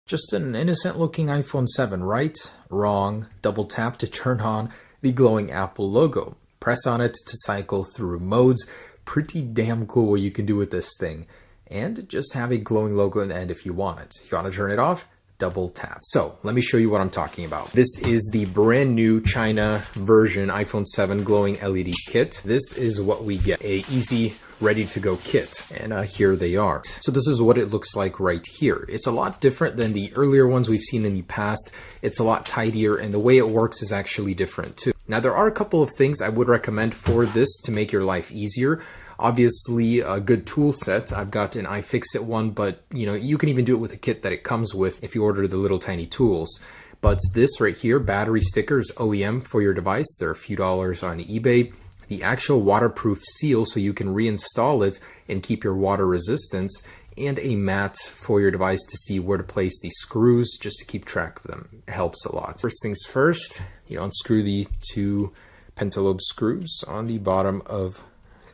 Just an innocent looking iPhone 7, right? Wrong. Double tap to turn on the glowing Apple logo. Press on it to cycle through modes. Pretty damn cool what you can do with this thing. And just have a glowing logo in the end if you want it. If you want to turn it off, double tap. So let me show you what I'm talking about. This is the brand new China version iPhone 7 glowing LED kit. This is what we get, a easy ready to go kit, and here they are. So this is what it looks like right here. It's a lot different than the earlier ones we've seen in the past. It's a lot tidier, and the way it works is actually different too. Now there are a couple of things I would recommend for this to make your life easier. Obviously a good tool set. I've got an iFixit one, but you can even do it with a kit that it comes with if you order the little tiny tools. But this right here, battery stickers, OEM for your device, they're a few dollars on eBay. The actual waterproof seal so you can reinstall it and keep your water resistance, and a mat for your device to see where to place the screws just to keep track of them. It helps a lot. First things first, you unscrew the two pentalobe screws on the bottom of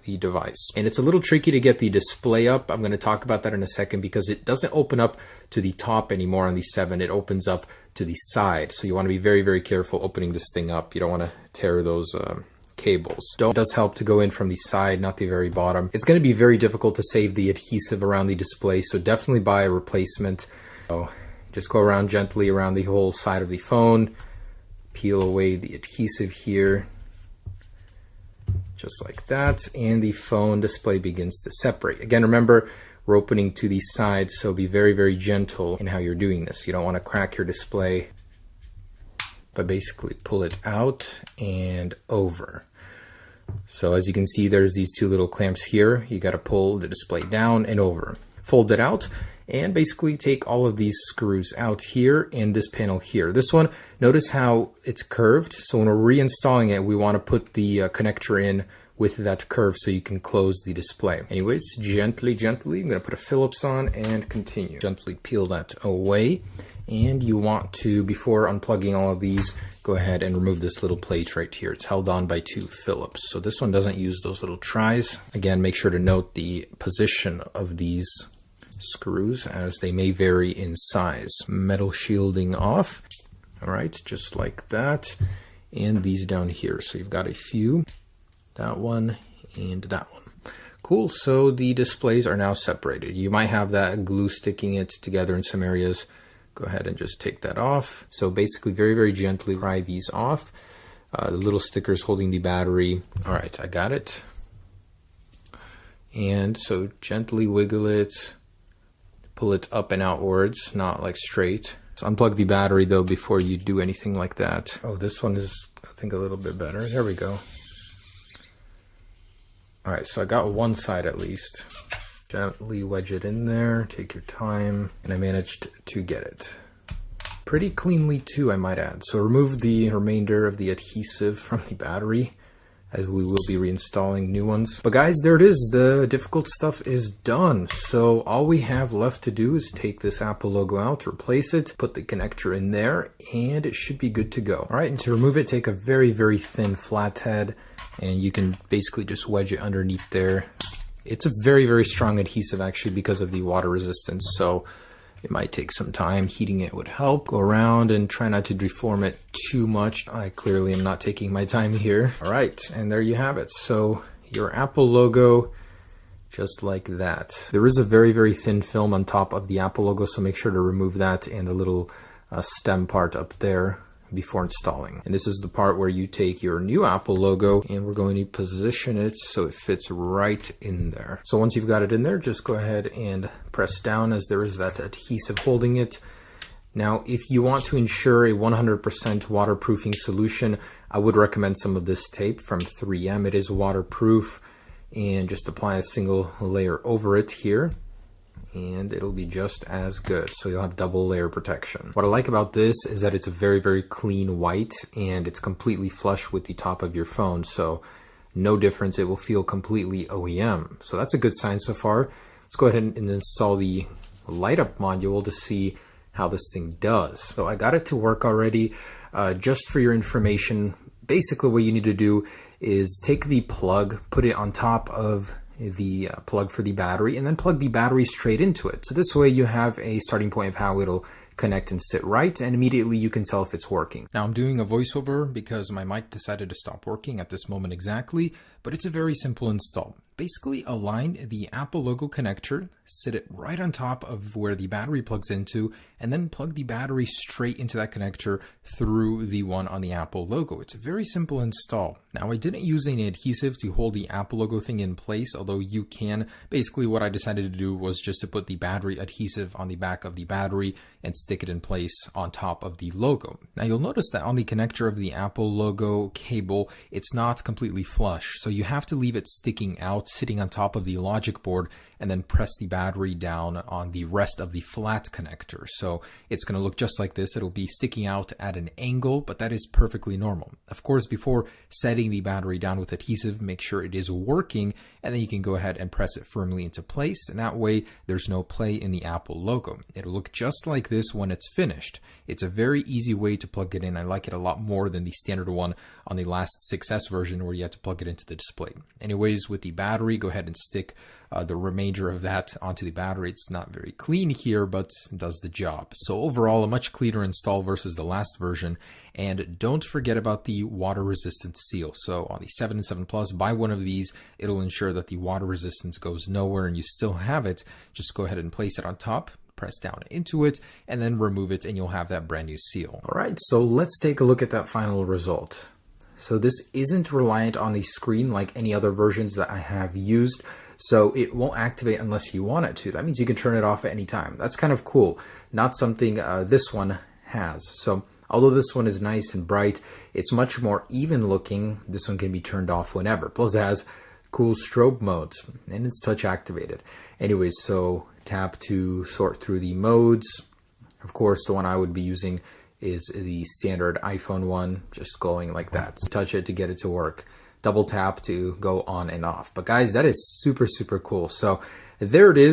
the device. And it's a little tricky to get the display up. I'm going to talk about that in a second because it doesn't open up to the top anymore on the 7. It opens up to the side. So you want to be very, very careful opening this thing up. You don't want to tear those cables. It does help to go in from the side, not the very bottom. It's going to be very difficult to save the adhesive around the display, so definitely buy a replacement. So just go around gently around the whole side of the phone, peel away the adhesive here, just like that, and the phone display begins to separate. Again, remember, we're opening to the side, so be very, very gentle in how you're doing this. You don't want to crack your display, but basically pull it out and over. So as you can see, there's these two little clamps here. You got to pull the display down and over. Fold it out and basically take all of these screws out here and this panel here. This one, notice how it's curved. So when we're reinstalling it, we want to put the connector in with that curve so you can close the display. Anyways, gently, I'm going to put a Phillips on and continue. Gently peel that away. And you want to, before unplugging all of these, go ahead and remove this little plate right here. It's held on by two Phillips. So this one doesn't use those little tries. Again, make sure to note the position of these screws as they may vary in size. Metal shielding off. All right, just like that. And these down here. So you've got a few. That one and that one. Cool, so the displays are now separated. You might have that glue sticking it together in some areas. Go ahead and just take that off. So basically very, very gently pry these off. The little stickers holding the battery. All right, I got it. And so gently wiggle it, pull it up and outwards, not like straight. So unplug the battery though before you do anything like that. Oh, this one is, I think, a little bit better. There we go. All right, so I got one side at least. Gently wedge it in there, take your time, and I managed to get it. Pretty cleanly too, I might add. So remove the remainder of the adhesive from the battery as we will be reinstalling new ones. But guys, there it is. The difficult stuff is done. So all we have left to do is take this Apple logo out, replace it, put the connector in there, and it should be good to go. All right, and to remove it, take a very, very thin flathead, and you can basically just wedge it underneath there. It's a very, very strong adhesive actually because of the water resistance, so it might take some time. Heating it would help. Go around and try not to deform it too much. I clearly am not taking my time here. All right, and there you have it. So your Apple logo, just like that. There is a very, very thin film on top of the Apple logo, so make sure to remove that and the little stem part up there before installing. And this is the part where you take your new Apple logo and we're going to position it so it fits right in there. So once you've got it in there, just go ahead and press down as there is that adhesive holding it. Now, if you want to ensure a 100% waterproofing solution, I would recommend some of this tape from 3M. It is waterproof, and just apply a single layer over it here, and it'll be just as good. So you'll have double layer protection. What I like about this is that it's a very, very clean white, and it's completely flush with the top of your phone. So no difference. It will feel completely OEM. So that's a good sign so far. Let's go ahead and install the light up module to see how this thing does. So I got it to work already. Just for your information, basically what you need to do is take the plug, put it on top of the plug for the battery, and then plug the battery straight into it. So this way you have a starting point of how it'll connect and sit right, and immediately you can tell if it's working. Now I'm doing a voiceover because my mic decided to stop working at this moment exactly, but it's a very simple install. Basically align the Apple logo connector, sit it right on top of where the battery plugs into, and then plug the battery straight into that connector through the one on the Apple logo. It's a very simple install. Now I didn't use any adhesive to hold the Apple logo thing in place, although you can. Basically what I decided to do was just to put the battery adhesive on the back of the battery and stick it in place on top of the logo. Now you'll notice that on the connector of the Apple logo cable, it's not completely flush, so you have to leave it sticking out, sitting on top of the logic board, and then press the battery down on the rest of the flat connector. So it's going to look just like this. It'll be sticking out at an angle, but that is perfectly normal. Of course, before setting the battery down with adhesive, make sure it is working, and then you can go ahead and press it firmly into place, and that way there's no play in the Apple logo. It'll look just like this when it's finished. It's a very easy way to plug it in. I like it a lot more than the standard one on the last 6S version where you had to plug it into the display. Anyways, with the battery, go ahead and stick the remainder of that onto the battery. It's not very clean here, but it does the job. So overall, a much cleaner install versus the last version. And don't forget about the water resistance seal. So on the 7 and 7 Plus, buy one of these. It'll ensure that the water resistance goes nowhere and you still have it. Just go ahead and place it on top, press down into it, and then remove it, and you'll have that brand new seal. All right, so let's take a look at that final result. So this isn't reliant on the screen like any other versions that I have used, so it won't activate unless you want it to. That means you can turn it off at any time. That's kind of cool. Not something this one has. So although this one is nice and bright, it's much more even looking. This one can be turned off whenever. Plus it has cool strobe modes, and it's touch activated. Anyways, so tap to sort through the modes. Of course, the one I would be using is the standard iPhone one, just glowing like that. So touch it to get it to work. Double tap to go on and off. But guys, that is super, super cool. So there it is.